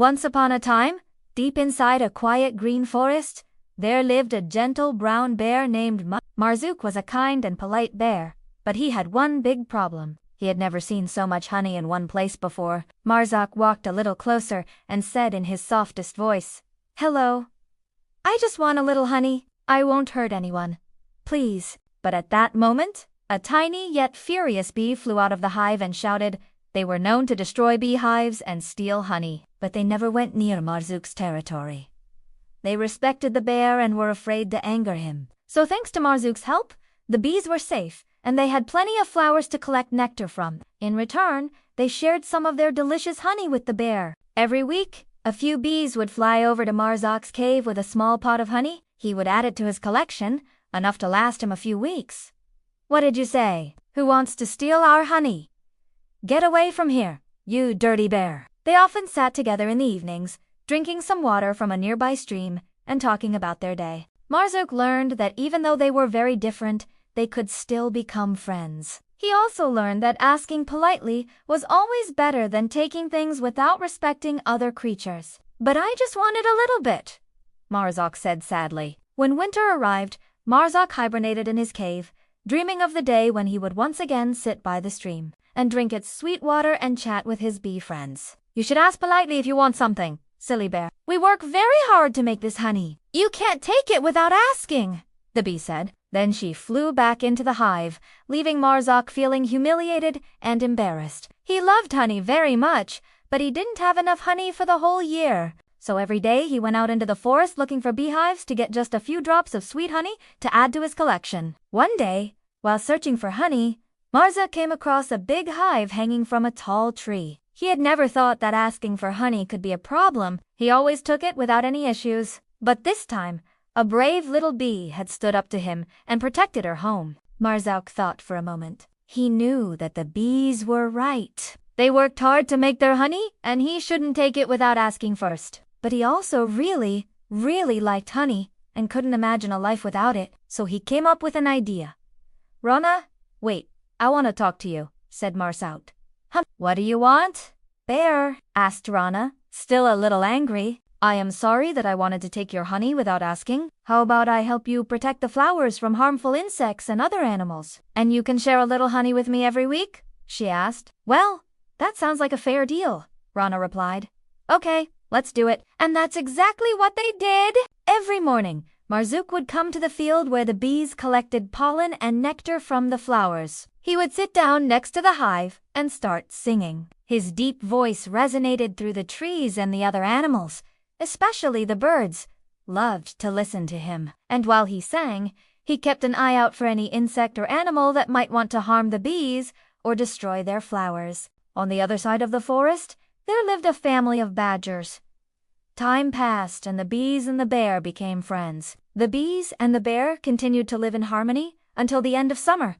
Once upon a time, deep inside a quiet green forest, there lived a gentle brown bear named Marzook was a kind and polite bear, but he had one big problem. He had never seen so much honey in one place before. Marzook walked a little closer and said in his softest voice, "Hello. I just want a little honey. I won't hurt anyone. Please." But at that moment, a tiny yet furious bee flew out of the hive and shouted. They were known to destroy beehives and steal honey, but they never went near Marzook's territory. They respected the bear and were afraid to anger him. So thanks to Marzook's help, the bees were safe, and they had plenty of flowers to collect nectar from. In return, they shared some of their delicious honey with the bear. Every week, a few bees would fly over to Marzook's cave with a small pot of honey. He would add it to his collection, enough to last him a few weeks. "What did you say? Who wants to steal our honey? Get away from here, you dirty bear." They often sat together in the evenings, drinking some water from a nearby stream and talking about their day. Marzook learned that even though they were very different, they could still become friends. He also learned that asking politely was always better than taking things without respecting other creatures. "But I just wanted a little bit," Marzook said sadly. When winter arrived, Marzook hibernated in his cave, dreaming of the day when he would once again sit by the stream and drink its sweet water and chat with his bee friends. "You should ask politely if you want something, silly bear. We work very hard to make this honey. You can't take it without asking," the bee said. Then she flew back into the hive, leaving Marzook feeling humiliated and embarrassed. He loved honey very much, but he didn't have enough honey for the whole year. So every day he went out into the forest looking for beehives to get just a few drops of sweet honey to add to his collection. One day, while searching for honey, Marzook came across a big hive hanging from a tall tree. He had never thought that asking for honey could be a problem. He always took it without any issues. But this time, a brave little bee had stood up to him and protected her home. Marzook thought for a moment. He knew that the bees were right. They worked hard to make their honey, and he shouldn't take it without asking first. But he also really liked honey and couldn't imagine a life without it, so he came up with an idea. "Rana, wait, I want to talk to you," said Marzook. "What do you want, bear?" asked Rana, still a little angry. "I am sorry that I wanted to take your honey without asking. How about I help you protect the flowers from harmful insects and other animals? And you can share a little honey with me every week?" she asked. "Well, that sounds like a fair deal," Rana replied. "Okay, let's do it." And that's exactly what they did. Every morning, Marzook would come to the field where the bees collected pollen and nectar from the flowers. He would sit down next to the hive and start singing. His deep voice resonated through the trees, and the other animals, especially the birds, loved to listen to him. And while he sang, he kept an eye out for any insect or animal that might want to harm the bees or destroy their flowers. On the other side of the forest, there lived a family of badgers. Time passed, and the bees and the bear became friends. The bees and the bear continued to live in harmony until the end of summer.